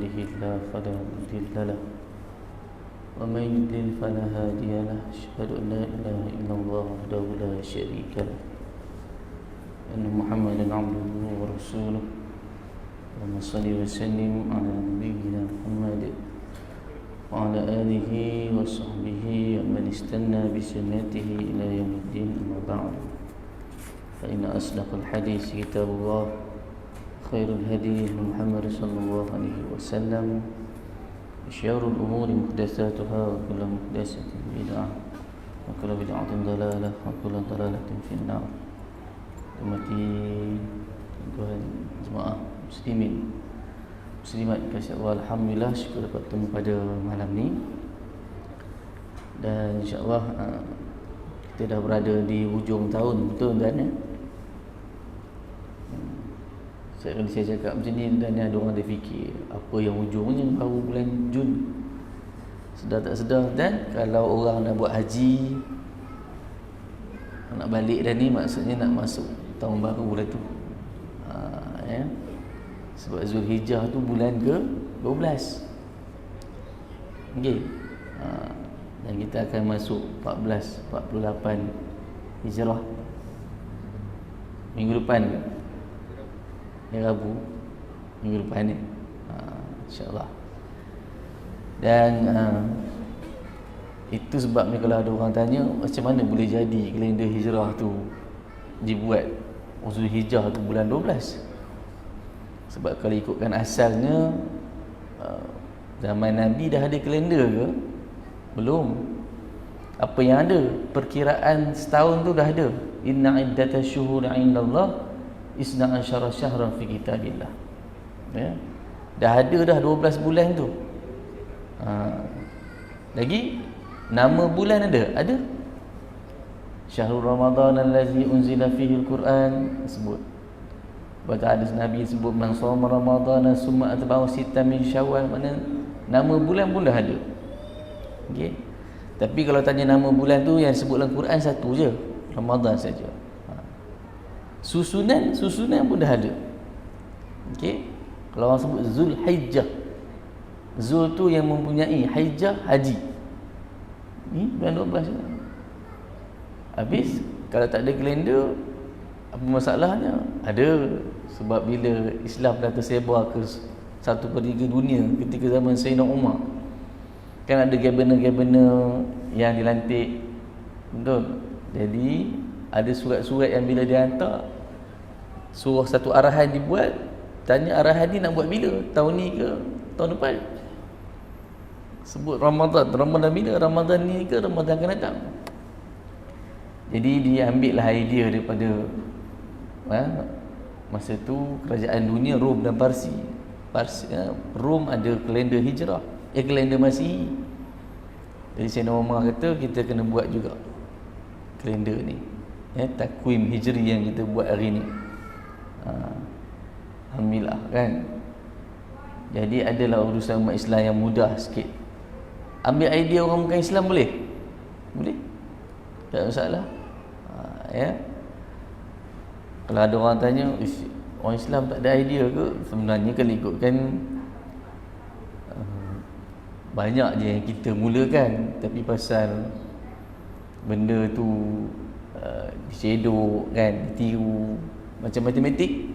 يهده الله فلا مضل له ومن يضلل فلا هادي له. أشهد أن لا إله إلا الله وحده لا شريك له أن محمدا عبده ورسوله. اللهم صل وسلم على نبينا محمد وعلى آله وصحبه ومن استنى بسنته إلى يوم الدين. أما بعد، فإن أصدق الحديث كتاب الله، خير الهدي محمد صلى الله عليه وسلم، وشر الأمور محدثاتها وكل محدثة بدعة وكل بدعة ضلالة وكل ضلالة في النار. Hormati tuan jemaah muslimin muslimat kasih Allah, alhamdulillah, syukur dapat bertemu pada malam ni. Dan insya-Allah kita dah berada di hujung tahun, betul kan ya? Kalau saya cakap macam ni dan ada orang dia fikir apa yang hujungnya baru bulan Jun. Sedar tak sedar, dan kalau orang nak buat haji, nak balik dah ni, maksudnya nak masuk tahun baru dah tu. Ya. Sebab Zulhijjah tu bulan ke-12. Okey. Dan kita akan masuk 1448 Hijrah. Minggu depan ke? Hari Rabu minggu depan ni, insya-Allah. Dan itu sebabnya kalau ada orang tanya macam mana boleh jadi kalender hijrah tu dibuat Zulhijjah tu bulan 12. Sebab kalau ikutkan asalnya, zaman Nabi dah ada kalender ke? Belum. Apa yang ada? Perkiraan setahun tu dah ada. Inna iddatash syuhuri 'indallah isna asyara syahran fi kitabillah. Ya. Dah ada dah 12 bulan tu. Lagi nama bulan ada? Ada. Syahrul Ramadan allazi unzila fihi al-Quran sebut. Baca hadis Nabi sebut man shoma Ramadan summa atba'u sittan min Syawal, mana nama bulan pun dah ada. Okey. Tapi kalau tanya nama bulan tu yang sebut dalam Quran satu je, Ramadan saja. Susunan pun dah ada. Okey. Kalau orang sebut Zulhijjah, Zul tu yang mempunyai, Hijjah haji. Ni bulan 12 je. Habis kalau tak ada kalender, apa masalahnya? Ada. Sebab bila Islam dah tersebar ke 1/3 dunia ketika zaman Sayyidina Umar, kan ada governor-governor yang dilantik, betul? Jadi ada surat-surat yang bila dia hantar, suruh satu arahan dibuat, tanya arahan ni nak buat bila? Tahun ni ke tahun depan? Sebut Ramadan bila? Ramadan ni ke Ramadan akan datang? Jadi dia ambil lah idea daripada masa tu kerajaan dunia Rom dan Parsi. Rom ada kalender hijrah, kalender Masihi. Jadi Sayyidina Umar kata kita kena buat juga kalender ni, takwim hijri yang kita buat hari ni. Alhamdulillah kan. Jadi adalah urusan umat Islam yang mudah sikit. Ambil idea orang bukan Islam boleh? Boleh, tak masalah. Ya. Kalau ada orang tanya, orang Islam tak ada idea ke? Sebenarnya kalau ikutkan banyak je yang kita mulakan, tapi pasal benda tu disedok kan, ditiru. Macam matematik,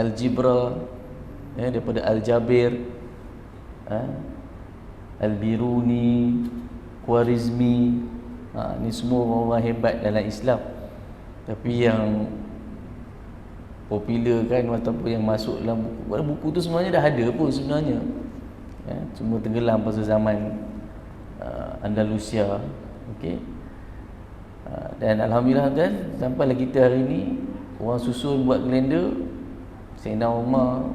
algebra, daripada Al-Jabir, Al-Biruni, Khwarizmi, ni semua orang hebat dalam Islam. Tapi yang popular kan, ataupun yang masuk dalam buku tu sebenarnya dah ada pun sebenarnya, cuma tenggelam pasal zaman Andalusia. Okey. Dan alhamdulillah kan, sampailah kita hari ni orang susun buat kalender. Sayyidina Umar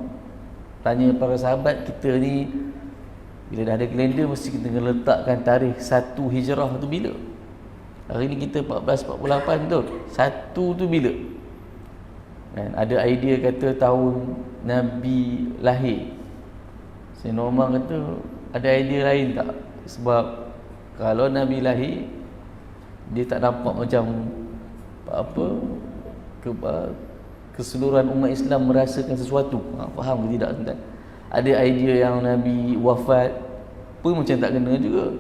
tanya para sahabat, kita ni bila dah ada kalender mesti kita kena letakkan tarikh 1 Hijrah tu bila. Hari ni kita 1448, betul? 1 tu bila? Dan ada idea kata tahun Nabi lahir. Sayyidina Umar kata ada idea lain tak? Sebab kalau Nabi lahir, dia tak nampak macam keseluruhan umat Islam merasakan sesuatu. Faham ke tidak tuan? Ada idea yang Nabi wafat pun macam tak kena juga.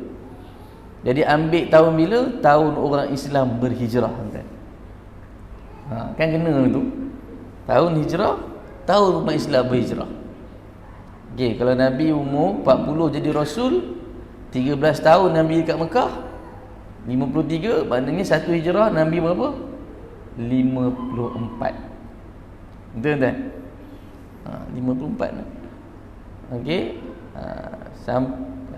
Jadi ambil tahun bila? Tahun orang Islam berhijrah, kan? Kan kena tu. Tahun hijrah, tahun umat Islam berhijrah. Okey, kalau Nabi umur 40 jadi Rasul, 13 tahun Nabi dekat Mekah, 53, maknanya satu hijrah Nabi berapa? 54. Betul tak? 54 lah. Okey.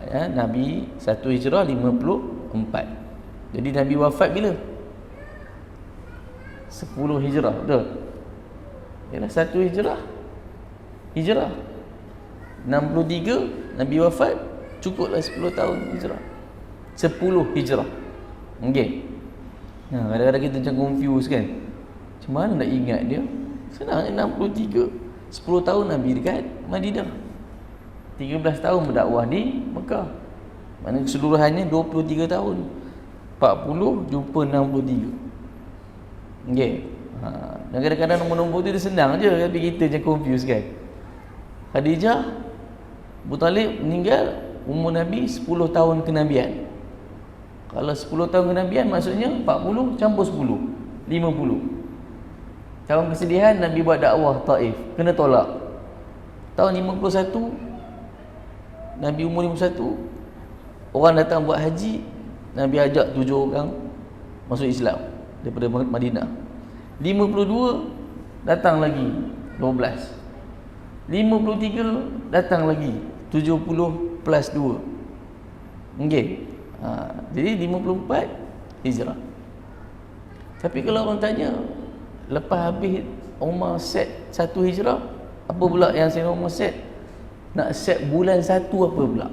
Nabi satu hijrah 54. Jadi Nabi wafat bila? 10 hijrah, betul? Ialah satu hijrah. 63 Nabi wafat, cukuplah 10 tahun hijrah. 10 hijrah. Okey. Kadang-kadang kita macam confuse kan. Macam mana nak ingat dia? Senang, 63. 10 tahun Nabi dekat Madinah. 13 tahun berdakwah di Mekah. Maknanya keseluruhannya 23 tahun. 40 jumpa 63. Okey. Dan kadang-kadang nombor-nombor tu dia senang je, tapi kita je confuse kan. Khadijah, Abu Talib meninggal umur Nabi 10 tahun kenabian. Kalau 10 tahun kenabian maksudnya 40 campur 10, 50. Tahun kesedihan Nabi buat dakwah Taif, kena tolak. Tahun 51 Nabi umur 51, orang datang buat haji, Nabi ajak 7 orang masuk Islam daripada Madinah. 52 datang lagi 12. 53 datang lagi 70 plus 2. Okey. Jadi 54 hijrah. Tapi kalau orang tanya, lepas habis Umar set 1 hijrah, apa pula yang Sayyidina Umar set? Nak set bulan 1 apa pula?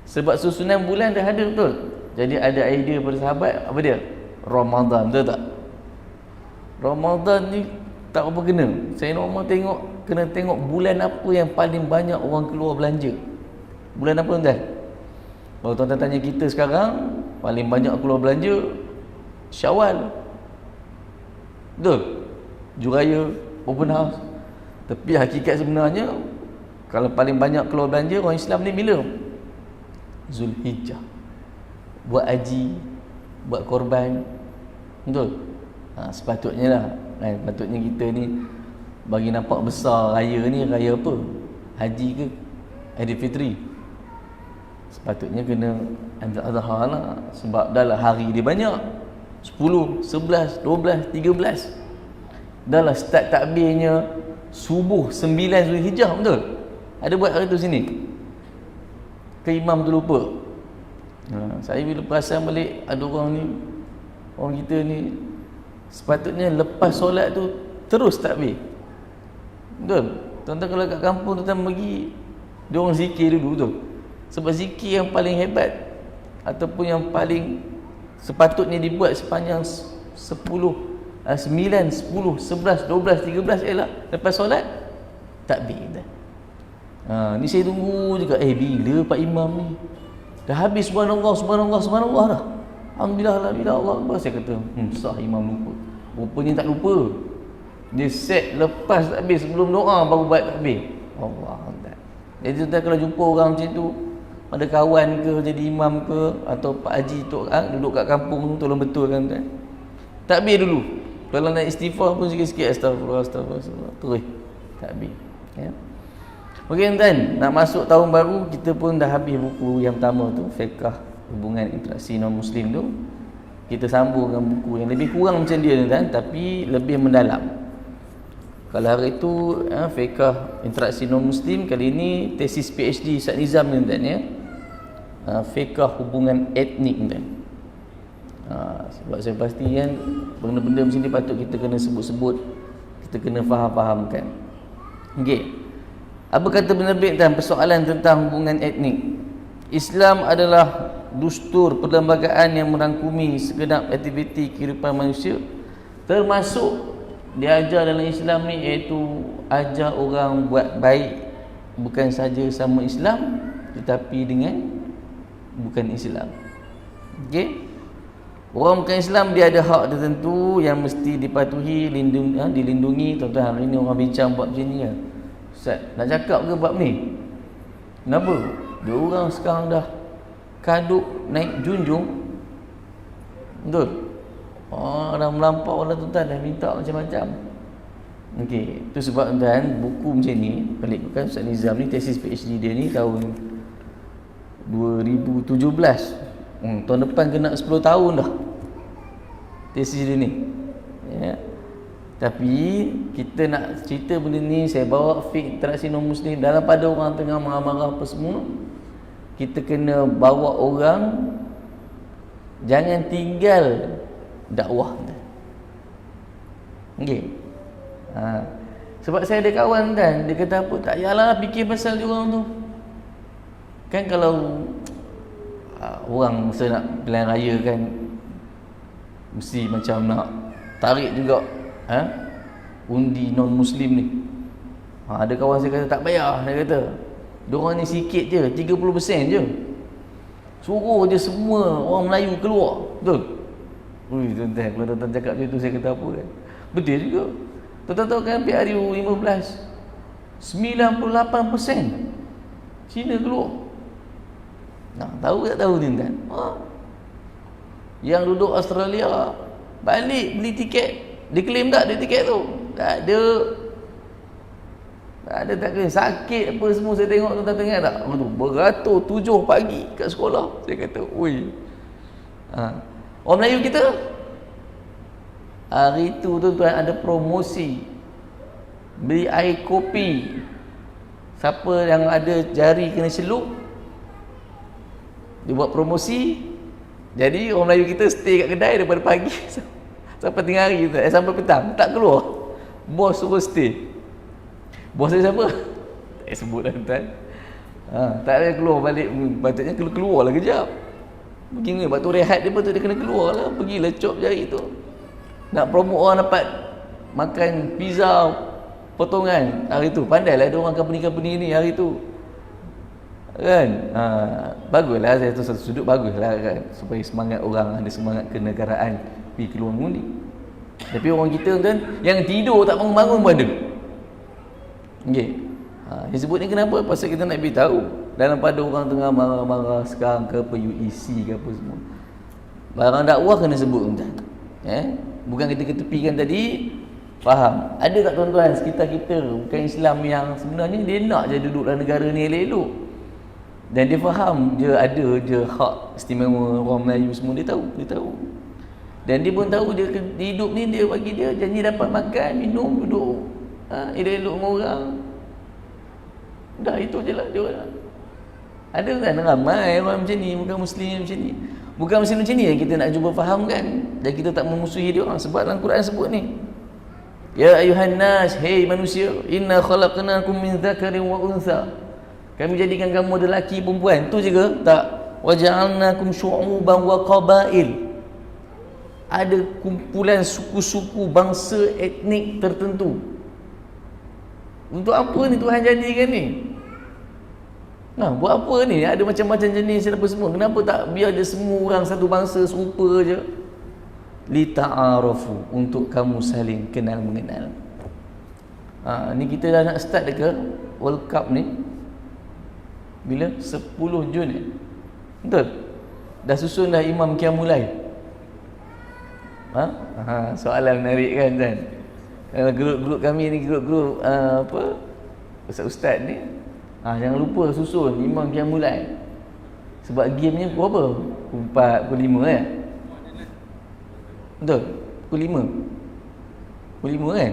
Sebab susunan bulan dah ada, betul? Jadi ada idea pada sahabat, apa dia? Ramadan, betul tak? Ramadan ni tak apa kena. Sayyidina Umar kena tengok bulan apa yang paling banyak orang keluar belanja. Bulan apa tuan? Kalau tuan-tuan tanya kita sekarang, paling banyak keluar belanja Syawal. Betul? Juraya, open house. Tapi hakikat sebenarnya, kalau paling banyak keluar belanja orang Islam ni bila? Zulhijjah. Buat haji, buat korban. Betul? Sepatutnya lah. Patutnya kita ni bagi nampak besar raya ni, raya apa? Haji ke Aidilfitri? Sepatutnya kena Adha lah. Sebab dah lah hari dia banyak, 10, 11, 12, 13. Dah lah start takbirnya subuh 9 Zulhijjah, betul? Ada buat hari tu sini? Ke imam tu lupa? Saya bila perasan balik, ada orang ni, orang kita ni sepatutnya lepas solat tu terus takbir. Betul? Tuan-tuan kalau kat kampung tuan-tuan pergi, dia orang zikir dulu tu. Sebab zikir yang paling hebat ataupun yang paling sepatutnya dibuat sepanjang 9, 10, 11, 12, 13 ialah lepas solat takbir dah. Ni saya tunggu juga, bila Pak Imam ni dah habis subhanallah dah, alhamdulillah Allah Akbar. Saya kata sah imam lupa. Rupanya tak lupa. Dia set lepas takbir, sebelum doa baru buat takbir. Allah Akbar. Jadi tuan kalau jumpa orang macam tu, ada kawan ke jadi imam ke, atau Pak Haji tu duduk kat kampung, tolong betulkan tuan. Takbir dulu. Kalau nak istighfar pun sikit-sikit astagfirullah terus takbir. Ya. Okey tuan, nak masuk tahun baru, kita pun dah habis buku yang pertama tu, Fiqh Hubungan Interaksi Non-Muslim tu. Kita sambung dengan buku yang lebih kurang macam dia tuan, tapi lebih mendalam. Kalau hari itu Fiqh Interaksi Non-Muslim, kali ini tesis PhD Ustaz Nizam ni tuan ya. Fiqh Hubungan Etnik tuan. Sebab saya pasti kan benda-benda macam ni patut kita kena sebut-sebut, kita kena faham-fahamkan. Okey. Apa kata penerbit dan persoalan tentang hubungan etnik? Islam adalah dustur perlembagaan yang merangkumi segenap aktiviti kehidupan manusia, termasuk diajar dalam Islam ni, iaitu ajar orang buat baik bukan saja sama Islam tetapi dengan bukan Islam. Okey? Orang bukan Islam dia ada hak tertentu yang mesti dipatuhi, dilindungi. Tuan-tuan, hari ni orang bincang buat macam ni ya. Ustaz, nak cakap ke bab ni? Kenapa? Dia orang sekarang dah kaduk naik junjung. Betul? Dah melampau lah tuan-tuan, dah minta macam-macam. Okey, tu sebab tuan buku macam ni, pelik bukan Ustaz Nizam ni tesis PhD dia ni tahun 2017. Tahun depan kena 10 tahun dah tesis dia ni. Ya. Tapi kita nak cerita benda ni, saya bawa fiqh interaksi non-Muslim dalam pada orang tengah marah-marah apa semua. Kita kena bawa orang jangan tinggal dakwah. Okey. Sebab saya ada kawan kan, dia kata apa, tak payahlah fikir pasal dia orang tu. Kan kalau orang masa nak pilihan raya kan, mesti macam nak tarik juga undi non-Muslim ni. Ada kawan saya kata tak payah, dia kata diorang ni sikit je, 30% je, suruh je semua orang Melayu keluar. Betul? Ui tuan-tuan, kalau tuan-tuan cakap macam tu saya kata apa kan, betul juga. Tuan-tuan tahu kan PRU15 98% Cina keluar. Tahu tak tahu tuan-tuan? Yang duduk Australia balik beli tiket, dia claim tak dia tiket tu? Tak ada. Tak ada, tak claim. Sakit apa semua saya tengok tuan-tuan tengok tak? Beratur 7 pagi kat sekolah. Saya kata, oi. Orang Melayu kita hari tu tuan-tuan ada promosi beli air kopi, siapa yang ada jari kena celup, dia buat promosi. Jadi orang Melayu kita stay kat kedai daripada pagi sampai tengah hari tu, sampai petang tak keluar. Bos suruh stay. Bos dia siapa? Tak sebut lah tuan. Tak ada keluar balik, patutnya keluar lah kejap. Pergi waktu rehat dia patut dia kena keluar lah, pergi lecop jari tu. Nak promote orang dapat makan pizza potongan hari tu. Pandailah ada orang company-company ni hari tu. Kan? Baguslah, saya tu satu sudut baguslah kan, supaya semangat orang, ada semangat kenegaraan pergi keluar mengundi. Tapi orang kita kan yang tidur tak bangun-bangun pun ada. Okey. Saya sebut ni kenapa? Pasal kita nak beritahu dalam pada orang tengah marah-marah sekarang ke apa UEC ke apa semua. Barang dakwah kena sebut tuan. Bukan kita ketepikan tadi. Faham? Ada tak tuan-tuan sekitar kita bukan Islam yang sebenarnya dia nak je duduk dalam negara ni elok-elok. Dan dia faham dia ada je hak istimewa orang Melayu semua, dia tahu. Dan dia pun tahu dia hidup ni dia bagi dia janji dapat makan, minum, duduk elok-elok dengan orang. Dah itu je lah dia orang. Ada kan ramai orang macam ni, bukan Muslim macam ni. Bukan Muslim macam ni yang kita nak cuba fahamkan. Dan kita tak memusuhi dia orang. Sebab dalam Quran sebut ni, ya ayuhan nas, hey manusia, inna khalaqnakum min dzakarin wa untha. Kami jadikan kamu ada lelaki perempuan. Tu je ke? Tak. Wa ja'alnakum syu'uban wa qabail. Ada kumpulan suku-suku, bangsa, etnik tertentu. Untuk apa ni Tuhan jadikan ni? Buat apa ni? Ada macam-macam jenis apa semua. Kenapa tak biar dia semua orang satu bangsa serupa je? Li ta'arafu, untuk kamu saling kenal mengenal. Ni kita dah nak start dekat World Cup ni. Bila? 10 Jun ni. Betul? Dah susun dah Imam Qiyamul Lail. Soalan menarik kan Dan? Grup-grup kami ni, grup-grup ustaz-ustaz ni, jangan lupa susun Imam Qiyamul Lail. Sebab game ni pukul apa? Pukul 4, pukul 5 kan? Betul? Pukul 5 kan?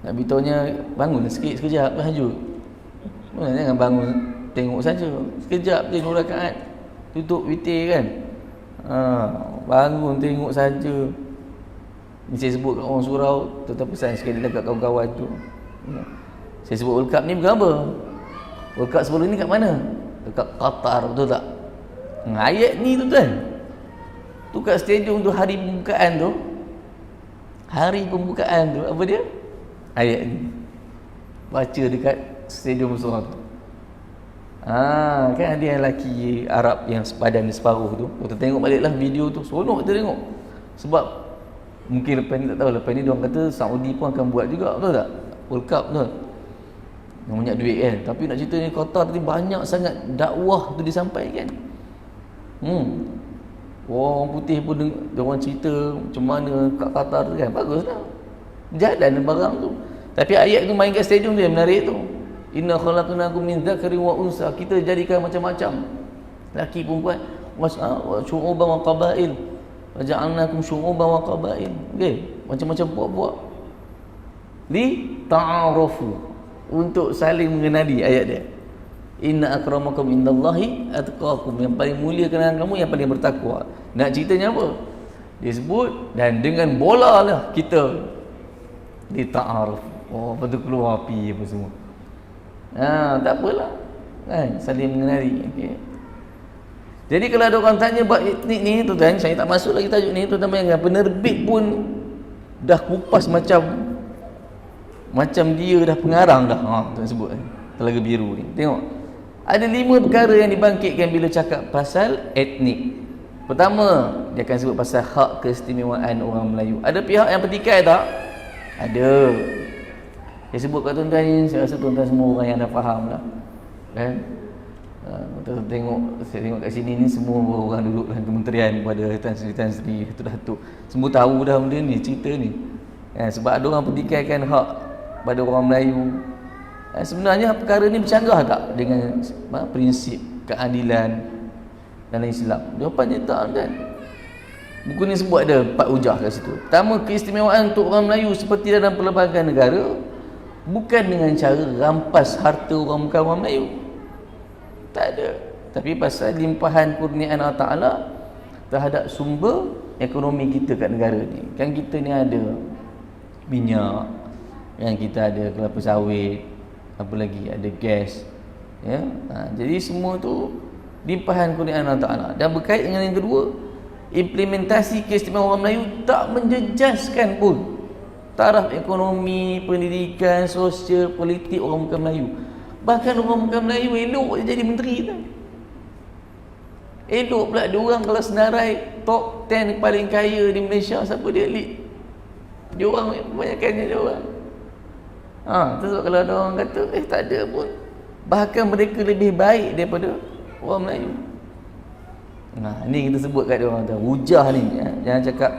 Nak beritahunya bangun sikit sekejap tahajud. Jangan bangun tengok saja. Sekejap je 2 rakaat, tutup witir kan? Bangun tengok saja. Ni saya sebut kat orang surau, tuan-tuan pesan sekali dekat kawan-kawan tu. Saya sebut World Cup ni bukan apa. World Cup sebelum ni kat mana? Dekat Qatar, betul tak? Ayat ni tuan-tuan, tu kat stadium tu, hari pembukaan tu. Hari pembukaan tu, apa dia? Ayat ni baca dekat stadium surau tu. Kan ada yang lelaki Arab yang sepadan di separuh tu. Kita tengok baliklah video tu, seronok kita tengok. Sebab mungkin lepas ni tak tahu, lepas ni diorang kata Saudi pun akan buat juga, betul tak? World Cup tu yang banyak duit kan. Tapi nak cerita ni Qatar tadi banyak sangat dakwah tu disampaikan. Orang putih pun orang cerita macam mana kat Qatar tu kan. Bagus lah, jalan barang tu. Tapi ayat tu main kat stadium tu yang menarik tu. Inna khalaqnakum min dzakari wa unsa. Kita jadikan macam-macam, laki perempuan, wa syu'uban wa qabail, wa ja'alnakum syu'uban wa qabail. Okey, macam-macam puak-puak. Li ta'arafu, untuk saling mengenali. Ayat dia, inna akramakum indallahi atqakum, yang paling mulia kalangan kamu yang paling bertakwa. Nak ceritanya apa? Dia sebut, dan dengan bola lah kita li ta'aruf. Oh, lepas tu keluar api apa semua. Tak apalah kan, saling mengenali. Okay. Jadi kalau ada orang tanya bab etnik ni tuan-tuan, saya tak masuk lagi tajuk ni tuan-tuan, bayangkan penerbit pun dah kupas macam dia dah pengarang dah. Tuan sebut Telaga Biru ni. Tengok, ada 5 perkara yang dibangkitkan bila cakap pasal etnik. Pertama, dia akan sebut pasal hak keistimewaan orang Melayu. Ada pihak yang petikai tak? Ada. Saya sebut kat tuan-tuan ni, saya rasa tuan-tuan semua orang yang dah faham lah kan. Saya tengok kat sini ni semua orang duduk dalam kementerian, pada Tan Sri, Datuk, semua tahu dah benda ni, cerita ni sebab ada orang petikaikan hak pada orang Melayu. Sebenarnya perkara ni bercanggah tak dengan prinsip keadilan dalam Islam? Jawapannya tak kan. Buku ni sebut ada 4 hujah kat situ. Pertama, keistimewaan untuk orang Melayu seperti dalam perlembagaan negara bukan dengan cara rampas harta orang bukan orang Melayu. Tak ada. Tapi pasal limpahan kurniaan Allah Ta'ala terhadap sumber ekonomi kita kat negara ni. Kan kita ni ada minyak, yang kita ada kelapa sawit, apa lagi, ada gas ya. Jadi semua tu limpahan kurniaan Allah Ta'ala. Dan berkait dengan yang kedua, implementasi keistimewaan orang Melayu tak menjejaskan pun taraf ekonomi, pendidikan, sosial, politik orang bukan Melayu. Bahkan orang bukan Melayu elok je jadi menteri tu. Elok pula diorang kalau senarai top 10 paling kaya di Malaysia, siapa dia lead? Diorang kebanyakannya diorang. Tu sebab kalau ada orang kata tak ada pun, bahkan mereka lebih baik daripada orang Melayu. Ni kita sebut kat diorang tu, hujah ni jangan cakap.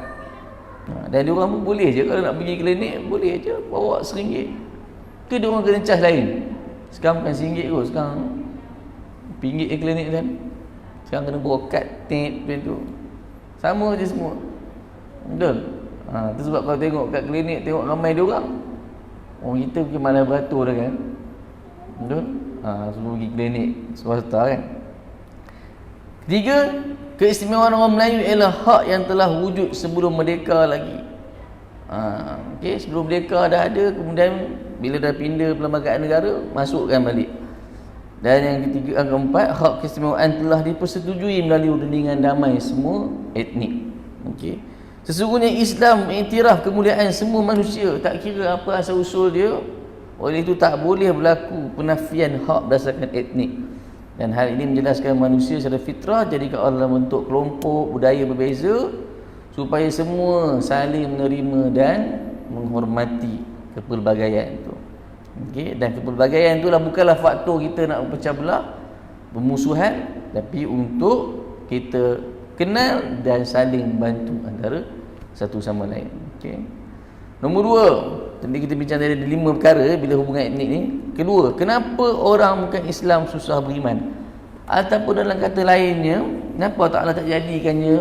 Dan diorang pun boleh je kalau nak pergi klinik, boleh je bawa RM1. Tu diorang kena cas lain. Sekarang bukan RM1 kot, sekarang RM1 klinik kan. Sekarang kena bawa kad tip macam tu. Sama je semua. Betul? Tu sebab kalau tengok kat klinik, tengok ramai diorang. Orang kita pergi malam beratur dah kan. Betul? Semua pergi klinik swasta kan. Ketiga, keistimewaan orang Melayu ialah hak yang telah wujud sebelum merdeka lagi. Okay, sebelum merdeka dah ada, kemudian bila dah pindah perlembagaan negara, masukkan balik. Dan yang ketiga, yang keempat, hak keistimewaan telah dipersetujui melalui rundingan damai semua etnik. Okay. Sesungguhnya Islam mengiktiraf kemuliaan semua manusia, tak kira apa asal usul dia. Oleh itu tak boleh berlaku penafian hak berdasarkan etnik. Dan hal ini menjelaskan manusia secara fitrah jadikan Allah bentuk kelompok budaya berbeza supaya semua saling menerima dan menghormati kepelbagaian itu. Okey, dan kepelbagaian itulah bukanlah faktor kita nak pecah belah, bermusuhan, tapi untuk kita kenal dan saling bantu antara satu sama lain. Okey. Nombor 2, tadi kita bincang dari 5 perkara bila hubungan etnik ni. Kedua, kenapa orang bukan Islam susah beriman? Ataupun dalam kata lainnya, kenapa Allah tak jadikannya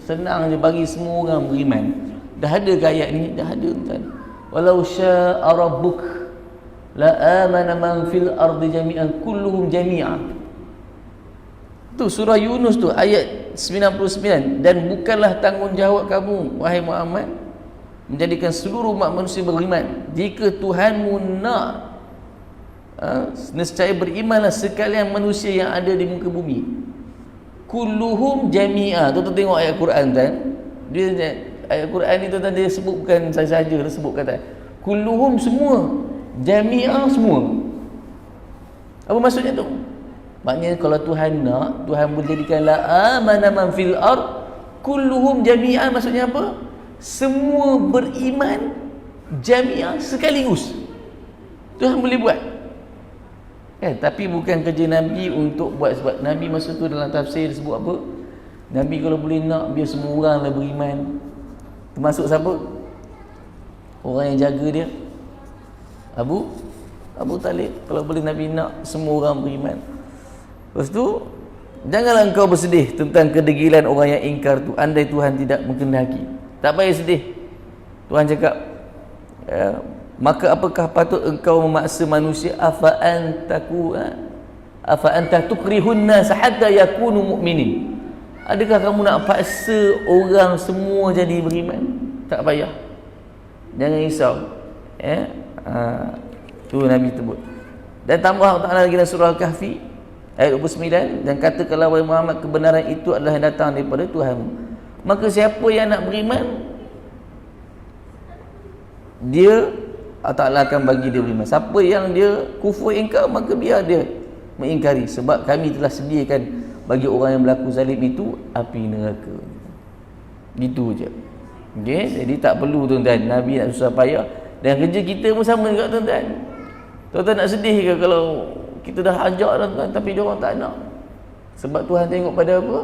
senang je bagi semua orang beriman? Dah ada ke ayat ni? Dah ada tuan. Walau syaa rabbuk la amana man fil ardi jami'an kulluhum jami'a. Tu surah Yunus tu ayat 99. Dan bukanlah tanggungjawab kamu wahai Muhammad menjadikan seluruh umat manusia beriman. Jika Tuhanmu nak, nescaya berimanlah sekalian manusia yang ada di muka bumi. Kulluhum jami'a. Tu tengok ayat Quran kan. Dia ayat Quran ni tuan-tuan, dia sebut bukan saja dia sebut kata kulluhum semua, jami'a semua. Apa maksudnya tu? Maknanya kalau Tuhan nak, Tuhan boleh jadikan la amana man fil ard kulluhum jami'an. Maksudnya apa? Semua beriman jami'ah sekaligus. Tuhan boleh buat kan? Tapi bukan kerja Nabi untuk buat. Sebab Nabi masa tu dalam tafsir sebut apa? Nabi kalau boleh nak biar semua orang lah beriman. Termasuk siapa? Orang yang jaga dia, Abu Talib. Kalau boleh Nabi nak semua orang beriman. Lepas tu janganlah engkau bersedih tentang kedegilan orang yang ingkar tu, andai Tuhan tidak menghendaki. Tak payah sedih. Tuhan cakap, maka apakah patut engkau memaksa manusia, afa anta tukrihun nas hatta yakunu mu'minin. Adakah kamu nak paksa orang semua jadi beriman? Tak payah. Jangan risau. Tu Nabi sebut. Dan tambah Allah lagi dalam surah Al-Kahfi ayat 29, dan katakanlah wahai Muhammad, kebenaran itu adalah yang datang daripada Tuhan. Maka siapa yang nak beriman, dia Allah Ta'ala akan bagi dia beriman. Siapa yang dia kufur ingkar, maka biar dia mengingkari, sebab kami telah sediakan bagi orang yang berlaku zalim itu api neraka. Gitu je. Okay? Jadi tak perlu tuan-tuan Nabi nak susah payah. Dan kerja kita pun sama juga tuan-tuan. Tuan-tuan nak sedih ke kalau kita dah ajak tuan-tuan tapi dia orang tak nak? Sebab Tuhan tengok pada apa?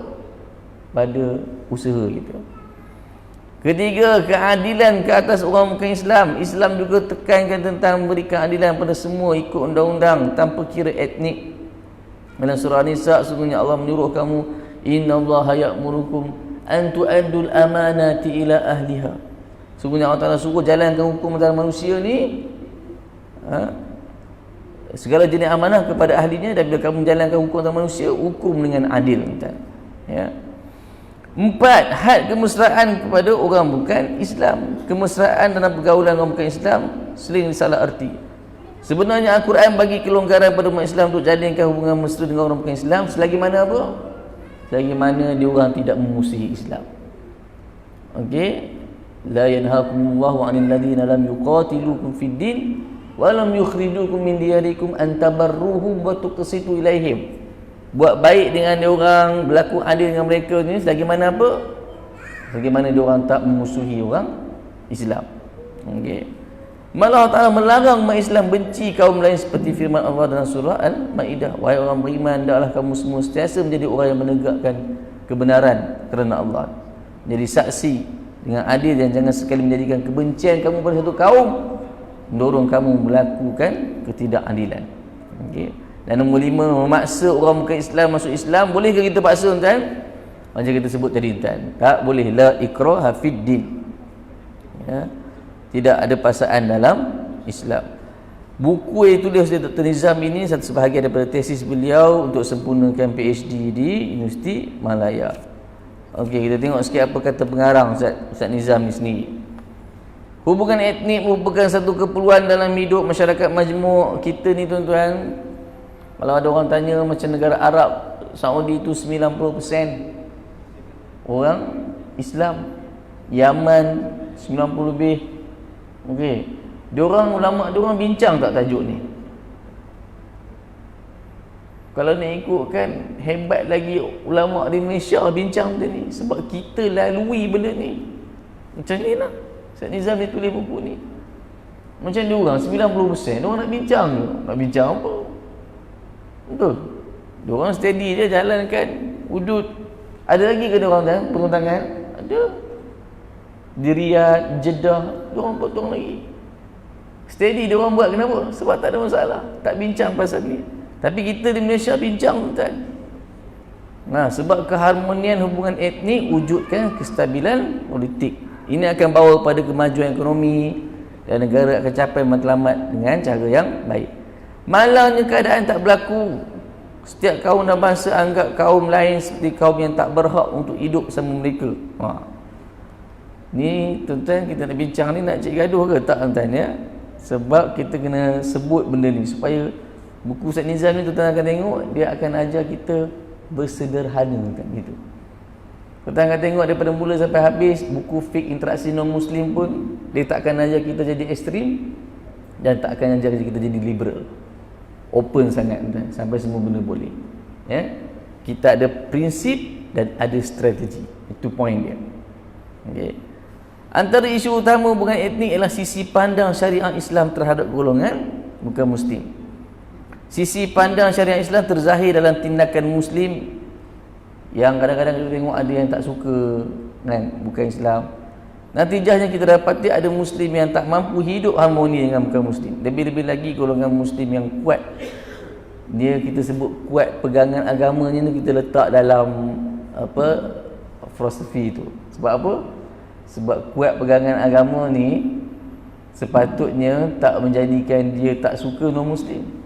Pada usaha kita. Ketiga, keadilan ke atas orang bukan Islam. Islam juga tekankan tentang memberikan keadilan pada semua ikut undang-undang tanpa kira etnik. Dalam surah Nisa, sesungguhnya Allah menyuruh kamu, innallaha ya'murukum an tu'addul amanati ila ahliha. Sesungguhnya Allah Ta'ala suruh jalankan hukum antara manusia ni, segala jenis amanah kepada ahlinya, dan bila kamu menjalankan hukum antara manusia, hukum dengan adil. Ya. 4, had kemesraan kepada orang bukan Islam. Kemesraan dalam pergaulan orang bukan Islam sering disalah arti. Sebenarnya Al-Quran bagi kelonggaran pada umat Islam untuk jalinkan hubungan mesra dengan orang bukan Islam selagi mana apa? Selagi mana dia orang tidak memusuhi Islam. Okey? La yanhaakumullahu 'anil ladzina lam yuqatilukum fid din wa lam yukhrijukum min diyarikum an tabarruhum wa tuqsitu ilaihim. Buat baik dengan dia orang, berlaku adil dengan mereka ni selagi mana apa? Selagi mana dia orang tak memusuhi orang Islam. Okey. Malah Allah Ta'ala melarang umat Islam benci kaum lain seperti firman Allah dalam surah Al-Ma'idah, wahai orang beriman, hendaklah kamu semua sentiasa menjadi orang yang menegakkan kebenaran kerana Allah, jadi saksi dengan adil, dan jangan sekali menjadikan kebencian kamu pada satu kaum mendorong kamu melakukan ketidakadilan. Okay. Dan nombor 5, memaksa orang bukan Islam masuk Islam. Boleh ke kita paksa tuan? Macam kita sebut tadi tuan, tak boleh. La ikraha fid din. Ya. Tidak ada paksaan dalam Islam. Buku yang tulis oleh Dr. Nizam ini satu sebahagian daripada tesis beliau untuk sempurnakan PhD di Universiti Malaya. Okey, kita tengok sikit apa kata pengarang Ustaz Nizam ni sendiri. Hubungan etnik merupakan satu keperluan dalam hidup masyarakat majmuk kita ni tuan-tuan. Kalau ada orang tanya macam negara Arab, Saudi itu 90% orang Islam, Yaman 90 lebih. Okey, diorang ulama diorang bincang tak tajuk ni? Kalau nak ikutkan, hebat lagi ulama di Malaysia bincang benda ni, sebab kita lalui benda ni. Macam ni lah Ustaz Nizam dia tulis buku ni. Macam diorang 90% diorang nak bincang ke? Nak bincang apa? Betul? Diorang steady je jalankan hudud. Ada lagi ke diorang turun tangan? Ada. Di Riyadh, Jeddah, diorang potong lagi. Steady diorang buat. Kenapa? Sebab tak ada masalah, tak bincang pasal ni. Tapi kita di Malaysia bincang tuan. Nah, sebab keharmonian hubungan etnik wujudkan kestabilan politik. Ini akan bawa pada kemajuan ekonomi dan negara akan capai matlamat dengan cara yang baik. Malangnya keadaan tak berlaku. Setiap kaum dan bangsa anggap kaum lain seperti kaum yang tak berhak untuk hidup bersama mereka. Ni tuan-tuan, kita nak bincang ni nak cik gaduh ke tak tuan-tuan ya? Sebab kita kena sebut benda ni supaya buku Ustaz Nizam ni tuan-tuan akan tengok, dia akan ajar kita bersederhana kan gitu. Tuan-tuan akan tengok daripada mula sampai habis buku fiqh interaksi non-muslim pun dia tak akan ajar kita jadi ekstrim dan tak akan ajar kita jadi liberal. Open sangat tuan, sampai semua benda boleh. Ya. Kita ada prinsip dan ada strategi. Itu point dia. Okey. Antara isu utama hubungan etnik ialah sisi pandang syariat Islam terhadap golongan bukan Muslim. Sisi pandang syariat Islam terzahir dalam tindakan Muslim yang kadang-kadang kita tengok ada yang tak suka kan, bukan Islam. Natijahnya kita dapati ada Muslim yang tak mampu hidup harmoni dengan bukan Muslim. Lebih-lebih lagi golongan Muslim yang kuat, dia kita sebut kuat pegangan agamanya ni, kita letak dalam apa, filosofi tu. Sebab apa? Sebab kuat pegangan agama ni sepatutnya tak menjadikan dia tak suka non-Muslim.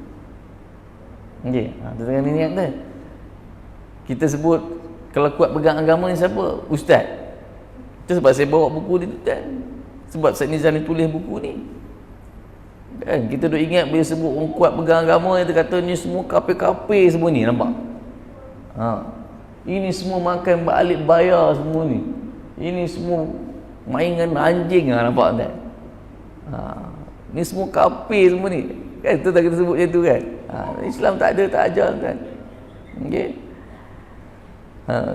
Okey, tengah ni niat tu. Kita sebut kalau kuat pegang agama ni siapa? Ustaz. Itu sebab saya bawa buku dia tu kan. Sebab Ustaz Nizam ni tulis buku ni. Kan kita duk ingat bila sebut orang kuat pegang agama, dia kata ni semua kafir-kafir semua ni, nampak? Ini semua makan balik bayar semua ni. Ini semua mainan anjing nampak tak? Ni semua kafir semua ni. Kan tu tak kita sebut macam tu kan. Islam tak ada, tak ajar kan. Okey.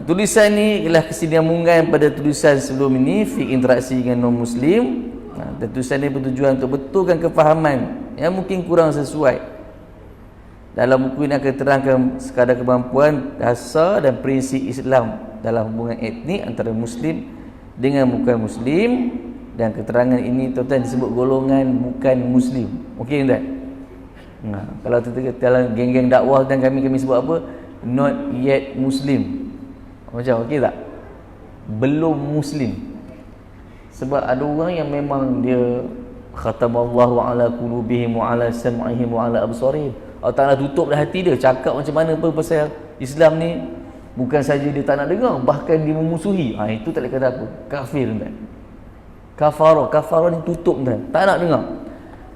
Tulisan ni ialah kesinambungan pada tulisan sebelum ini, fiqh interaksi dengan non-Muslim. Dan tulisan ini bertujuan untuk betulkan kefahaman yang mungkin kurang sesuai. Dalam buku ini akan terangkan sekadar kemampuan dasar dan prinsip Islam dalam hubungan etnik antara Muslim dengan bukan Muslim, dan keterangan ini tuan-tuan disebut golongan bukan Muslim. Okey tak? Kalau dalam geng-geng dakwah dan kami sebut apa? Not yet Muslim. Macam okey tak? Belum Muslim. Sebab ada orang yang memang dia khatamallahu ala qulubihim wa ala sam'ihim wa ala absarihim. Allah Ta'ala tutup dah hati dia, cakap macam mana pun pasal Islam ni, bukan saja dia tak nak dengar, bahkan dia memusuhi. Itu tak boleh kata apa? Kafir kan? Kafarah ni tutup kan? Tak nak dengar.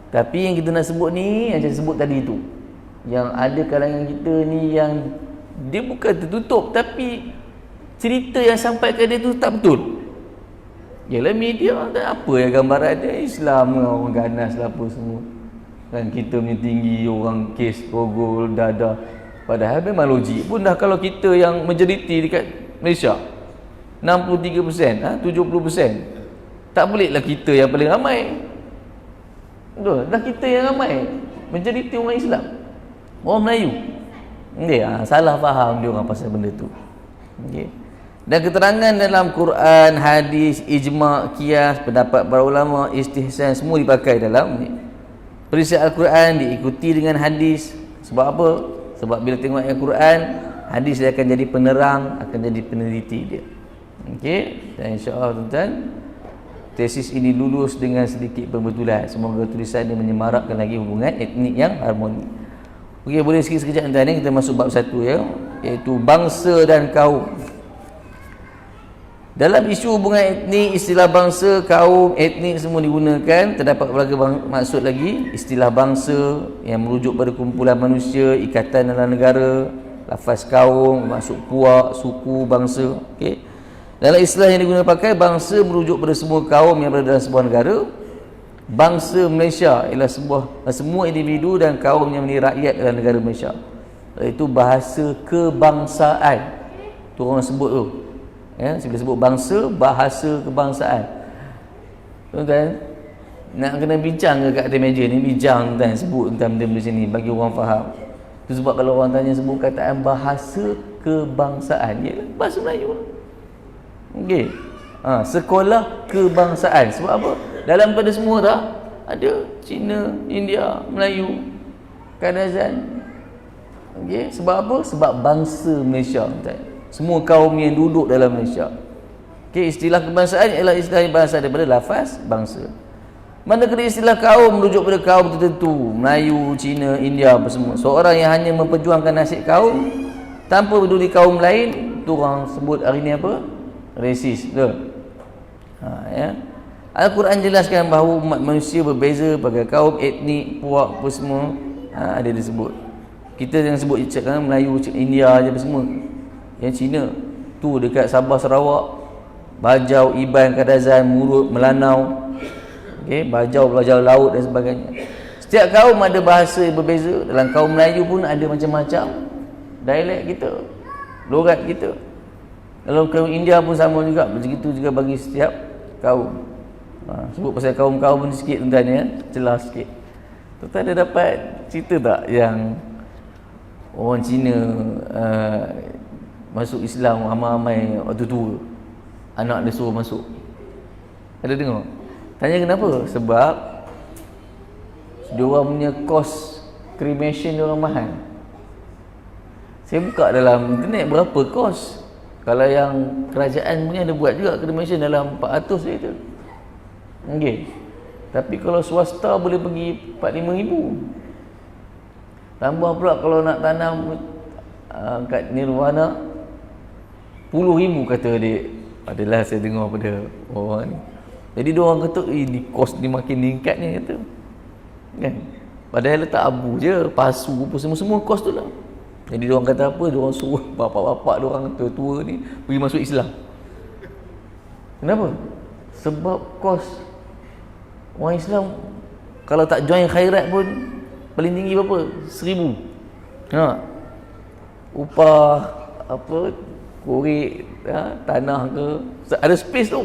Tapi yang kita nak sebut ni, yang saya sebut tadi tu, yang ada kalangan kita ni yang dia bukan tertutup, tapi cerita yang sampai ke dia tu tak betul. Yalah media tak apa yang gambaran dia Islam orang ganas lah apa semua. Kan kita punya tinggi, orang kes rogol dada. Padahal memang logik pun dah, kalau kita yang majoriti dekat Malaysia 63%, 70%, tak bolehlah kita yang paling ramai. Betul, dah kita yang ramai, majoriti orang Islam, orang Melayu. Salah faham dia orang pasal benda tu. Dan keterangan dalam Quran, hadis, ijma', qiyas, pendapat para ulama, istihsan, semua dipakai dalam ni. Prinsip Al-Quran diikuti dengan hadis. Sebab apa? Sebab bila tengok Al-Quran, hadis dia akan jadi penerang, akan jadi peneliti dia. Okey, dan insya-Allah tuan-tuan, tesis ini lulus dengan sedikit pembetulan. Semoga tulisan ini menyemarakkan lagi hubungan etnik yang harmoni. Okey, boleh sikit sekejap tuan-tuan ni kita masuk bab 1 ya, iaitu bangsa dan kaum. Dalam isu hubungan etnik, istilah bangsa, kaum, etnik semua digunakan. Terdapat berbagai maksud lagi. Istilah bangsa yang merujuk pada kumpulan manusia, ikatan dalam negara. Lafaz kaum maksud puak, suku, bangsa. Okey. Dalam istilah yang digunakan pakai, bangsa merujuk pada semua kaum yang berada dalam sebuah negara. Bangsa Malaysia ialah semua individu dan kaum yang menjadi rakyat dalam negara Malaysia. Iaitu bahasa kebangsaan. Tu orang sebut tu. Ya, saya boleh sebut bangsa, bahasa kebangsaan. Tuan-tuan, nak kena bincang ke kat atas meja ni, bincang tuan sebut tentang benda-benda sini bagi orang faham. Itu sebab kalau orang tanya sebut kataan bahasa kebangsaan, ialah bahasa Melayu. Okey. Sekolah kebangsaan. Sebab apa? Dalam pada semua dah ada Cina, India, Melayu, Kadazan. Okey, sebab apa? Sebab bangsa Malaysia, tuan. Semua kaum yang duduk dalam Malaysia. Okey, istilah kebangsaan ialah istilah bahasa daripada lafaz bangsa. Manakala istilah kaum merujuk pada kaum tertentu, Melayu, Cina, India apa semua. Seorang yang hanya memperjuangkan nasib kaum tanpa peduli kaum lain, tu orang sebut hari ni apa? Rasis. Betul? Ya. Al-Quran jelaskan bahawa umat manusia berbeza pada kaum, etnik, puak apa semua. Ada disebut. Kita yang sebut cakap Melayu, India je apa semua. Yang Cina tu dekat Sabah, Sarawak, Bajau, Iban, Kadazan, Murut, Melanau, okey, Bajau laut dan sebagainya. Setiap kaum ada bahasa yang berbeza. Dalam kaum Melayu pun ada macam-macam dialek kita, logat kita. Dalam kaum India pun sama juga, begitu juga bagi setiap kaum. Sebut pasal kaum-kaum ni sikit tuan-tuan ya, celah sikit. Tuan ada dapat cerita tak yang orang Cina masuk Islam ramai-ramai waktu tua, anak dia suruh masuk? Ada dengar? Tanya kenapa? Sebab diorang punya kos cremation diorang mahal. Saya buka dalam internet berapa kos. Kalau yang kerajaan punya ada buat juga cremation dalam 400 je tu. Okey. Tapi kalau swasta boleh pergi 4-5 ribu. Tambah pula kalau nak tanam kat Nirvana, puluh ribu kata adik. Adalah saya dengar pada orang ni. Jadi diorang kata ni kos ni makin meningkat ni kata. Kan? Padahal letak abu je, pasu apa semua kos tu lah. Jadi diorang kata apa? Diorang suruh bapak-bapak diorang tua-tua ni pergi masuk Islam. Kenapa? Sebab kos orang Islam kalau tak join khairat pun paling tinggi berapa? 1,000. Upah apa, korek, tanah ke, ada space tu.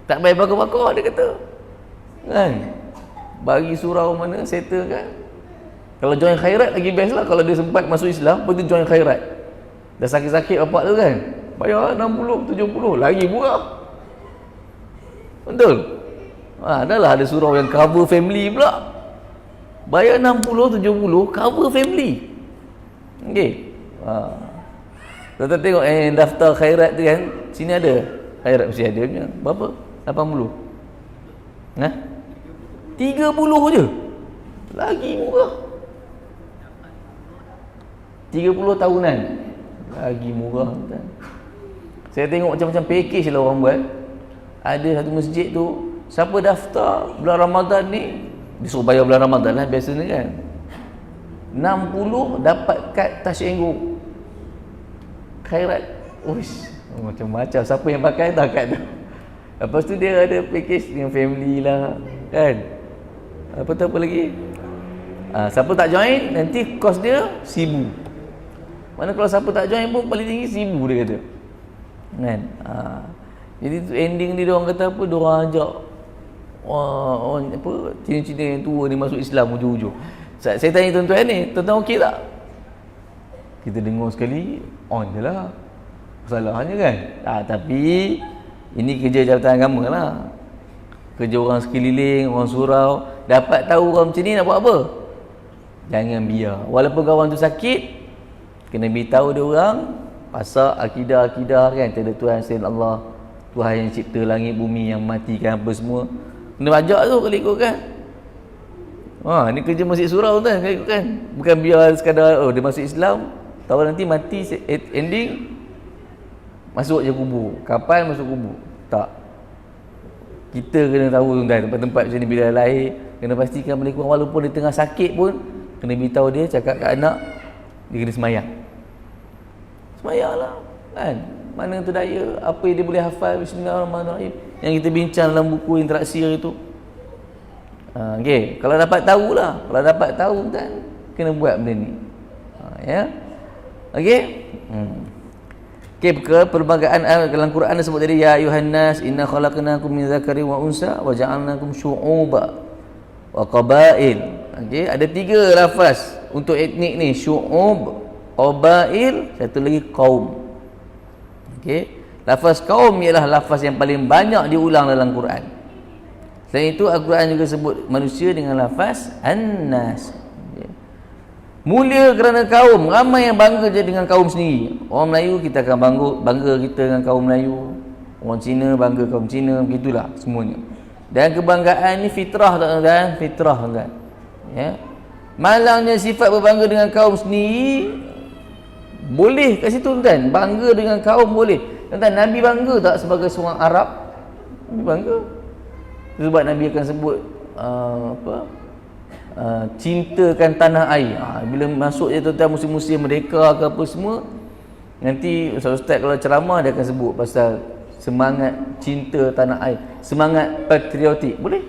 Tak bayar bakar-bakar dia kata. Kan? Bagi surau mana settle kan. Kalau join khairat lagi best lah. Kalau dia sempat masuk Islam, lepas tu join khairat. Dah sakit-sakit bapak tu kan, bayar 60, 70, lagi murah. Betul? Dah lah ada surau yang cover family pula. Bayar 60, 70, cover family. Okey. Tuan-tuan tengok daftar khairat tu kan. Sini ada khairat mesti ada punya. Berapa? 80. 30 je. Lagi murah. 30 tahunan. Lagi murah kan. Saya tengok macam-macam package lah orang buat. Ada satu masjid tu, siapa daftar bulan Ramadan ni, disuruh bayar bulan Ramadan lah biasanya kan. 60 dapat kad Tasyenggu khairat. Uish, macam-macam. Siapa yang pakai tak kad tu. Lepas tu dia ada package dengan family lah kan. Apa lagi? Siapa tak join nanti kos dia 1,000. Mana kalau siapa tak join pun paling tinggi 1,000 dia kata. Kan? Jadi tu ending dia orang kata apa? Diorang ajak orang apa, Cina-Cina yang tua ni masuk Islam hujung-hujung. Saya tanya tuan-tuan ni, tuan-tuan okey tak? Kita dengar sekali, on je lah. Masalahnya kan? Tapi ini kerja Jabatan Agama lah. Kerja orang sekeliling, orang surau. Dapat tahu orang macam ni nak buat apa? Jangan biar. Walaupun kawan tu sakit, kena beritahu dia orang pasal akidah-akidah kan. Tiada Tuhan selain Allah, Tuhan yang cipta langit bumi, yang matikan apa semua. Kena bajak tu kalau ikutkan. Ni kerja masjid surau tu kan, kalau ikutkan. Bukan biar sekadar dia masuk Islam, tahu nanti mati ending masuk je kubur. Kapan masuk kubur? Tak. Kita kena tahu tuan, tempat-tempat macam ni bila lahir, kena pastikan benda kurang. Walaupun dia tengah sakit pun, kena beritahu dia, cakap kat anak, dia kena semayang. Semayang lah kan. Mana tu daya, apa yang dia boleh hafal, Bismillahirrahmanirrahim, yang kita bincang dalam buku interaksi hari tu. Okay. Kalau dapat tahu lah, kalau dapat tahu kan, kena buat benda ni. Ya. Okay. Okay, perlembagaan dalam Quran disebut tadi, ya ayuhan nas inna khalaqnakum min dzakarin wa unsa wa ja'alnakum syu'uba wa qabail. Okey, ada 3 lafaz untuk etnik ni, syu'ub, qabail, satu lagi qaum. Okey, lafaz qaum ialah lafaz yang paling banyak diulang dalam Quran. Selain itu Al-Quran juga sebut manusia dengan lafaz an-nas. Mulia kerana kaum, ramai yang bangga je dengan kaum sendiri. Orang Melayu kita akan bangga kita dengan kaum Melayu. Orang Cina bangga kaum Cina, begitulah semuanya. Dan kebanggaan ni fitrah tak tuan? Fitrah tuan. Ya. Malangnya sifat berbangga dengan kaum sendiri boleh kat situ tuan. Bangga dengan kaum boleh. Tuan, Nabi bangga tak sebagai seorang Arab? Nabi bangga. Sebab Nabi akan sebut cintakan tanah air. Bila masuk je tuan-tuan musim-musim merdeka ke apa semua, nanti ustaz-ustaz kalau ceramah dia akan sebut pasal semangat cinta tanah air, semangat patriotik, boleh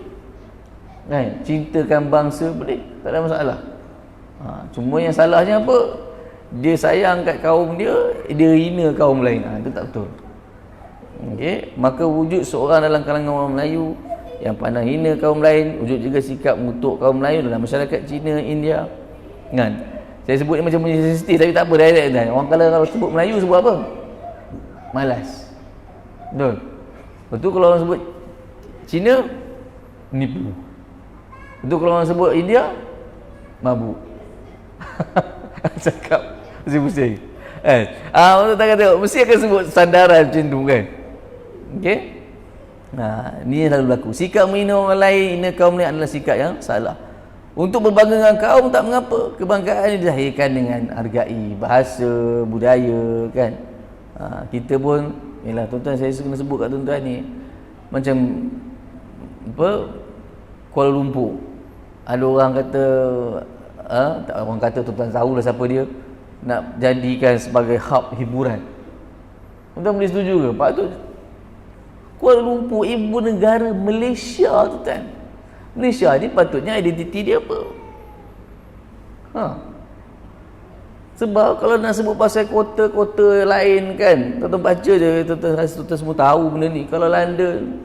kan? Cintakan bangsa, boleh, tak ada masalah. Cuma yang salahnya apa? Dia sayang kat kaum dia hina kaum lain. Itu tak betul. Okey, maka wujud seorang dalam kalangan orang Melayu yang pandang hina kaum lain, wujud juga sikap mengutuk kaum lain dalam masyarakat Cina, India, kan? Saya sebut ni macam punya sensitif, tapi tak apa, direct kan. Orang kalau sebut Melayu sebut apa? Malas. Betul. Betul kalau orang sebut Cina, nipu. Betul kalau orang sebut India, mabuk. Cakap pusing-pusing. Untuk tak kata, mesti akan sebut sandaran macam tu kan. Okey? Ni yang selalu berlaku. Sikap menghina orang lain, hina kaum lain adalah sikap yang salah. Untuk berbangga dengan kaum tak mengapa. Kebanggaan ini dilahirkan dengan hargai bahasa, budaya kan. Kita pun, yalah tuan-tuan, saya kena sebut kat tuan-tuan ni, macam apa, Kuala Lumpur, ada orang kata orang kata, tuan-tuan tahulah siapa dia, nak jadikan sebagai hub hiburan. Tuan-tuan boleh setuju ke? Patut Kuala Lumpur ibu negara Malaysia, tuan-tuan. Malaysia ni patutnya identiti dia apa? Sebab kalau nak sebut pasal kota-kota lain kan, tuan-tuan baca je, tuan-tuan semua tahu benda ni. Kalau London,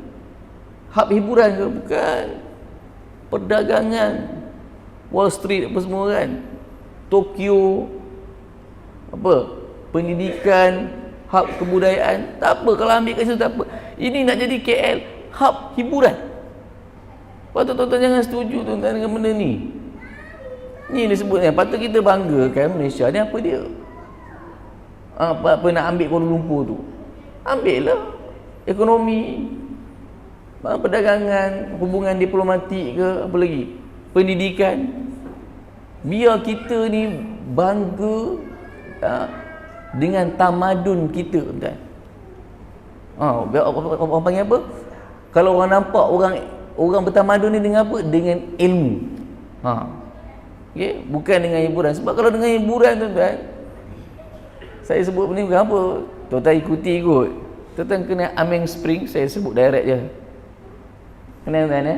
hub hiburan ke? Bukan. Perdagangan, Wall Street apa semua kan. Tokyo, apa? Pendidikan, hub kebudayaan. Tak apa, kalau ambil kat situ tak apa. Ini nak jadi KL hub hiburan. Patut tuan-tuan jangan setuju tuan-tuan dengan benda ni. Ni disebutnya patut kita banggakan Malaysia ni apa dia. Apa nak ambil Kuala Lumpur tu? Ambil lah. Ekonomi, perdagangan, hubungan diplomatik ke, apa lagi? Pendidikan. Biar kita ni bangga dengan tamadun kita, tuan. Orang panggil apa? Kalau orang nampak orang bertamadun ni dengan apa? Dengan ilmu. Okay? Bukan dengan hiburan. Sebab kalau dengan hiburan, tuan-tuan, saya sebut ni bukan apa, tuan-tuan ikuti ikut. Tuan-tuan kena Ameng Spring, saya sebut direct je. Kenal tuan-tuan ya?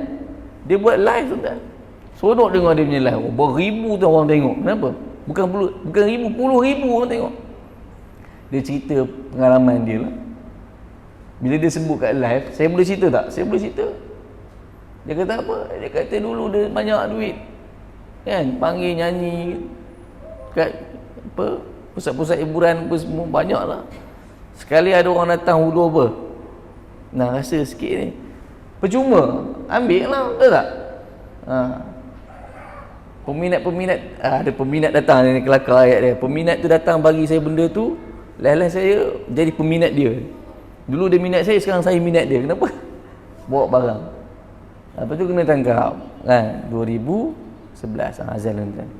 Dia buat live, tuan-tuan. Seronok dengar dia punya live. Beribu tu orang tengok. Kenapa? Bukan ribu, puluh ribu orang tengok. Dia cerita pengalaman dia lah. Bila dia sebut kat live, saya boleh cerita tak? Saya boleh cerita. Dia kata apa? Dia kata dulu dia banyak duit, kan, panggil nyanyi kat apa, pusat-pusat hiburan apa semua, banyak lah. Sekali ada orang datang hulu apa, nak rasa sikit ni, percuma, ambil lah, betul tak? Peminat-peminat, ada peminat datang ni, kelakar ayat dia. Peminat tu datang bagi saya benda tu, lain-lain saya jadi peminat dia. Dulu dia minat saya, sekarang saya minat dia. Kenapa? Bawa barang. Lepas tu kena tangkap kan, 2011 azal tuan.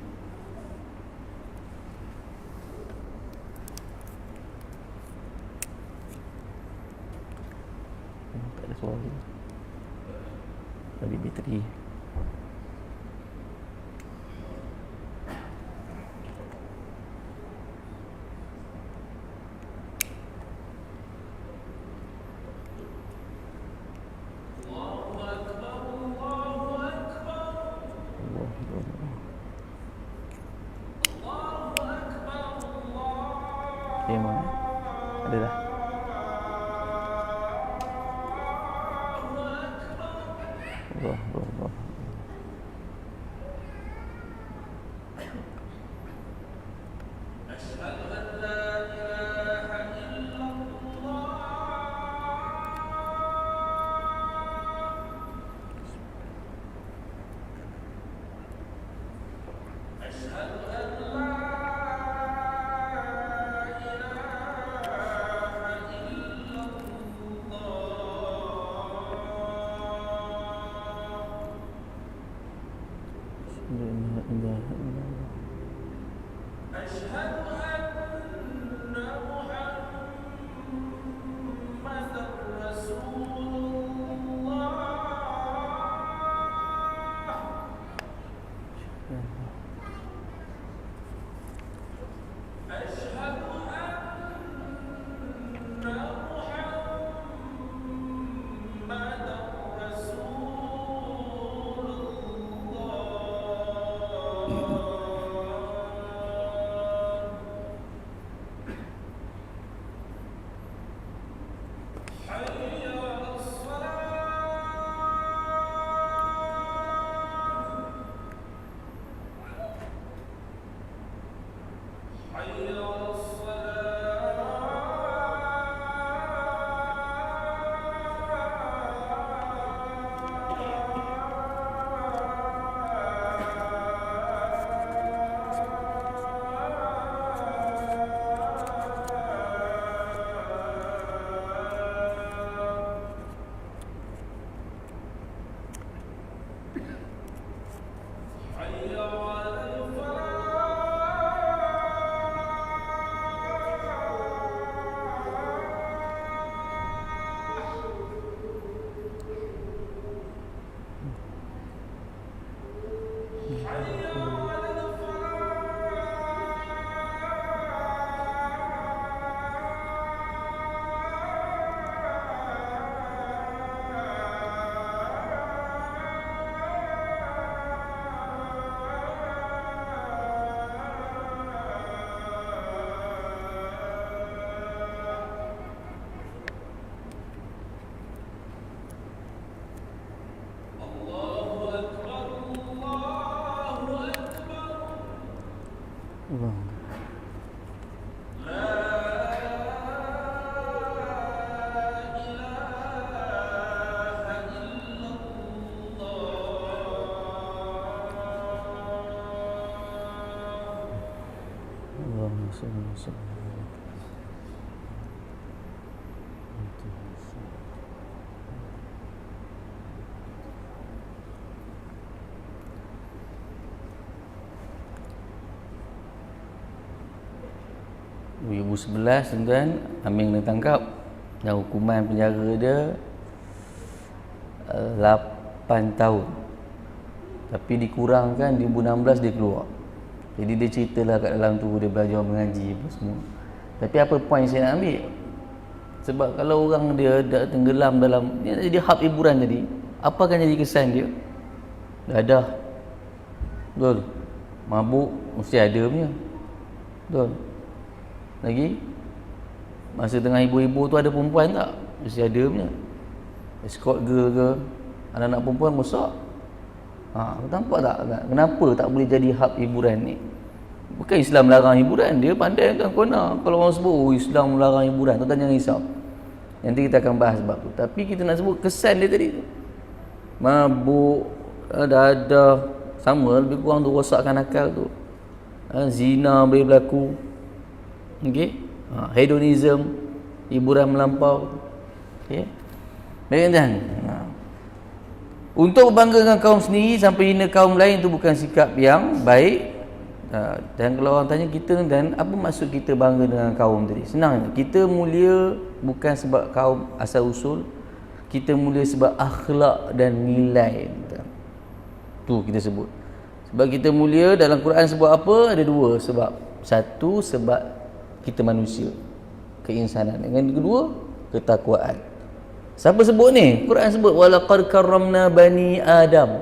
Tak ada suara. Habis bateri. Memang ada dah. Allah. bang. Allahumma salli wa sallim. Ibu 11 tuan-tuan, Aming kena tangkap dan hukuman penjara dia 8 tahun. Tapi dikurangkan di 2016 dia keluar. Jadi dia ceritalah kat dalam tu dia belajar mengaji apa semua. Tapi apa point saya nak ambil? Sebab kalau orang dia dah tenggelam dalam dia jadi hab hiburan tadi, apa akan jadi kesan dia? Dadah. Betul. Mabuk mesti ada punya. Betul. Lagi masa tengah ibu-ibu tu ada perempuan tak? Mesti ada punya. Escort girl ke, anak-anak perempuan rosak. Nampak tak? Kenapa tak boleh jadi hub hiburan ni? Bukan Islam larang hiburan, dia pandai tuan kona. Kalau orang sebut Islam larang hiburan, tuan jangan risau. Nanti kita akan bahas sebab tu. Tapi kita nak sebut kesan dia tadi. Mabuk, dadah, sama lebih kurang tu rosakkan akal tu. Zina boleh berlaku. Okey, hedonism, hiburan melampau. Okey, baik kan? Untuk berbangga dengan kaum sendiri sampai hina kaum lain tu bukan sikap yang baik. Dan kalau orang tanya kita dan apa maksud kita bangga dengan kaum tadi? Senang, kita mulia bukan sebab kaum asal usul, kita mulia sebab akhlak dan nilai. Tu kita sebut. Sebab kita mulia dalam Quran sebut apa? Ada dua sebab. Satu sebab kita manusia, keinsanan. Yang kedua, ketakwaan. Siapa sebut ni? Quran sebut walaqad karramna bani Adam.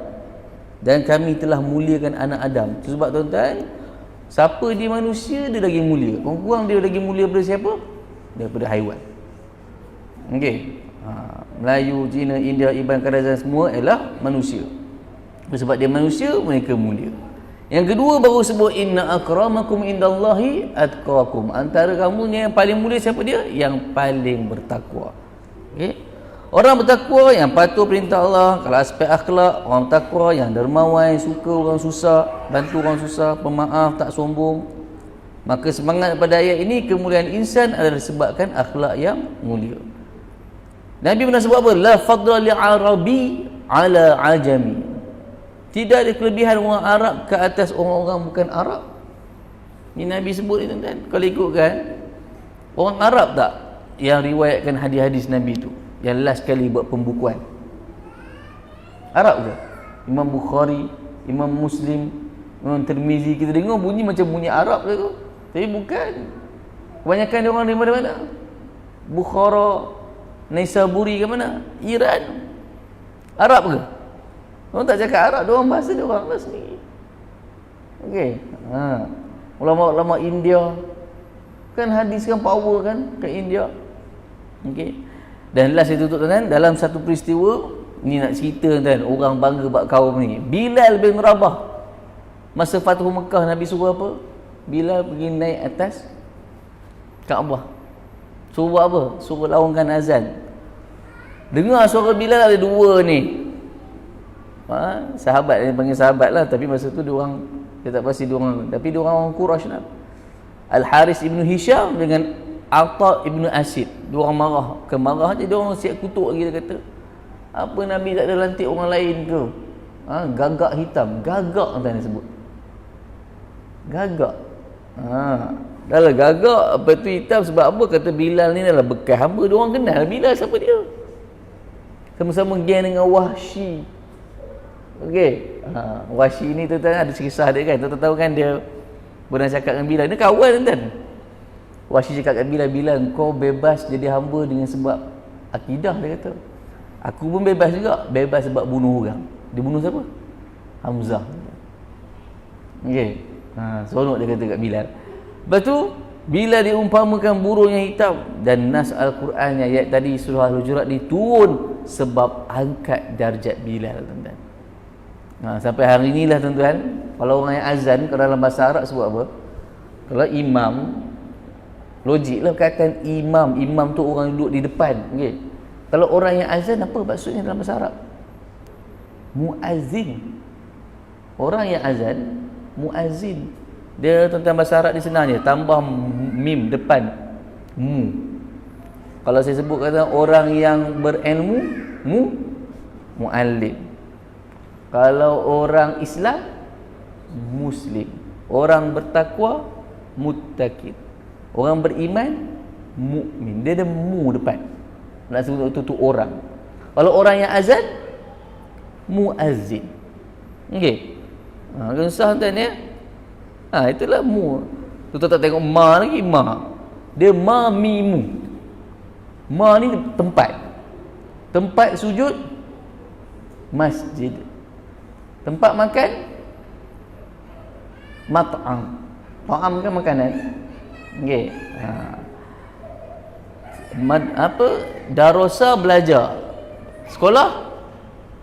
Dan kami telah muliakan anak Adam. Itu sebab tuan-tuan, siapa dia manusia, dia lagi mulia. Kurang dia lagi mulia daripada siapa? Daripada haiwan. Okey. Melayu, Cina, India, Iban, Kadazan semua ialah manusia. Sebab dia manusia, mereka mulia. Yang kedua baru sebut inna akramakum indallahi atqakum. Antara kamu ni yang paling mulia siapa dia? Yang paling bertakwa. Okey. Orang bertakwa yang patuh perintah Allah. Kalau aspek akhlak, orang bertakwa yang dermawan, suka orang susah, bantu orang susah, pemaaf, tak sombong. Maka semangat pada ayat ini, kemuliaan insan adalah disebabkan akhlak yang mulia. Nabi pernah sebut apa? La fadla li arabi ala ajami. Tidak ada kelebihan orang Arab ke atas orang-orang bukan Arab. Ini Nabi sebut ni tuan-tuan. Kalau ikutkan, orang Arab tak yang riwayatkan hadis-hadis Nabi tu, yang last kali buat pembukuan? Arab ke? Imam Bukhari, Imam Muslim, Imam Tirmizi, kita dengar bunyi macam bunyi Arab ke tu? Tapi bukan. Kebanyakan dia orang dari mana-mana? Bukhara, Naisaburi ke mana? Iran. Arab ke? Orang tak cakap Arab, dia orang bahasa dia orang lah sendiri. Okey. Ulama-ulama India kan hadiskan power kan ke India. Okey. Dan last itu tuan-tuan, dalam satu peristiwa ni nak cerita kan, orang bangga buat kaum ni. Bilal bin Rabah. Masa Fathu Mekah, Nabi suruh apa? Bilal pergi naik atas Kaabah. Suruh buat apa? Suruh laungkan azan. Dengar suara Bilal ada dua ni. Sahabat, dia panggil sahabat lah, tapi masa tu diorang, dia tak pasti diorang, tapi diorang orang Quraisy lah. Al-Haris ibn Hisham dengan Atta ibn Asid, diorang marah. Kemarah je diorang siap kutuk lagi. Dia kata, apa Nabi tak ada lantik orang lain ke? Gagak hitam. Gagak kan dia sebut. Gagak. Dah lah gagak, apa tu hitam sebab apa? Kata Bilal ni adalah bekas hamba. Diorang kenal Bilal siapa dia. Sama-sama geng dengan Wahsy. Okey. Wahsy ni tuan-tuan ada kisah dia kan. Tuan-tuan tahu kan dia pernah cakap dengan Bilal. Dia kawan tuan-tuan. Wahsy cakap dengan Bilal, Bilal kau bebas jadi hamba dengan sebab akidah, dia kata. Aku pun bebas juga. Bebas sebab bunuh orang. Dia bunuh siapa? Hamzah. Okey. Seronok dia kata kat Bilal. Lepas tu bila diumpamakan burung yang hitam, dan nas Al-Quran yang ayat tadi surah Al-Hujurat diturun sebab angkat darjat Bilal tuan-tuan. Sampai hari inilah tuan-tuan, kalau orang yang azan, kalau dalam bahasa Arab sebut apa? Kalau imam, logiklah katakan imam tu orang duduk di depan, okey. Kalau orang yang azan, apa maksudnya dalam bahasa Arab? Muazzin. Orang yang azan, muazzin. Dia tentang bahasa Arab di sana je, tambah mim depan mu. Kalau saya sebut kata orang yang berilmu, muallim. Kalau orang Islam, muslim. Orang bertakwa, muttaqin. Orang beriman, mukmin. Dia ada mu depan. Nak sebut tu orang. Kalau orang yang azan, muazzin. Okey. Kan sah tuan ya? Itulah mu. Tu tak tengok ma lagi, ma. Dia ma mi mu. Ma ni tempat. Tempat sujud, masjid. Tempat makan, mat'am. Ta'am kan makanan. Okey. Darasa belajar. Sekolah,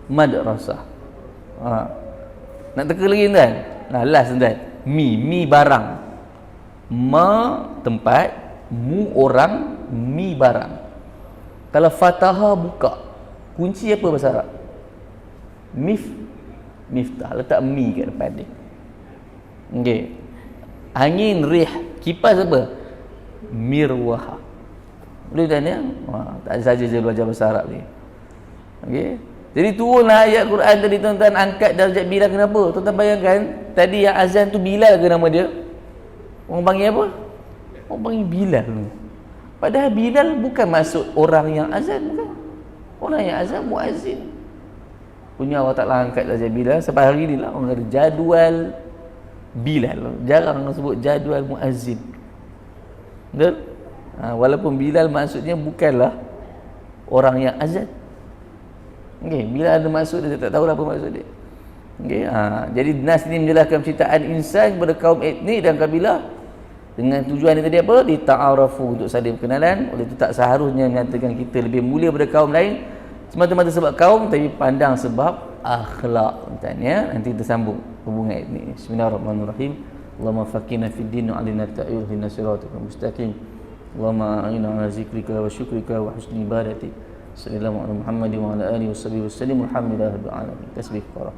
madrasah. Nak teka lagi tuan? Last tuan. Mi barang. Ma tempat, mu orang, mi barang. Kalau fataha buka, kunci apa bahasa Arab? Miftah. Letak mi kat depan dia. Okey. Angin, rih, kipas apa? Mirwah. Boleh tuan ya? Tak saja je belajar bahasa Arab ni. Okey. Jadi turunlah ayat Quran tadi tuan-tuan, angkat darjat Bilal. Kenapa? Tuan-tuan bayangkan tadi yang azan tu Bilal ke nama dia? Orang panggil apa? Orang panggil Bilal. Padahal Bilal bukan maksud orang yang azan, bukan. Orang yang azan muazzin. Punya Allah Ta'ala angkat darjat Bilal. Sampai hari ni lah orang kata jadual Bilal. Jarang orang sebut jadual muazzin. Betul? Walaupun Bilal maksudnya bukanlah orang yang azan. Okey, bila ada maksud dia tak tahu apa maksud dia. Okey, jadi nas ini menjelaskan penciptaan insan kepada kaum etnik dan kabilah dengan tujuan ini tadi apa? Dita'arafu, untuk saling berkenalan. Oleh itu tak seharusnya menyatakan kita lebih mulia daripada kaum lain semata-mata sebab kaum, tapi pandang sebab akhlak. Tanya nanti kita sambung hubungan etnik. Bismillahirrahmanirrahim. Allahumma faqihna fid din wa alina ta'awil hina siratal mustaqim. Allahumma a'inna ala zikrika wa syukrika wa husni ibadatik. Sallallahu alaihi Muhammad wa ala alihi wasallam. Alhamdulillah rabbil alamin. Tasbih qara.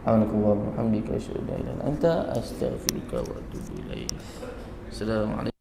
Subhanakallah wa bihamdika asyhadu an la ilaha illa anta astaghfiruka wa atubu ilaik. Assalamualaikum.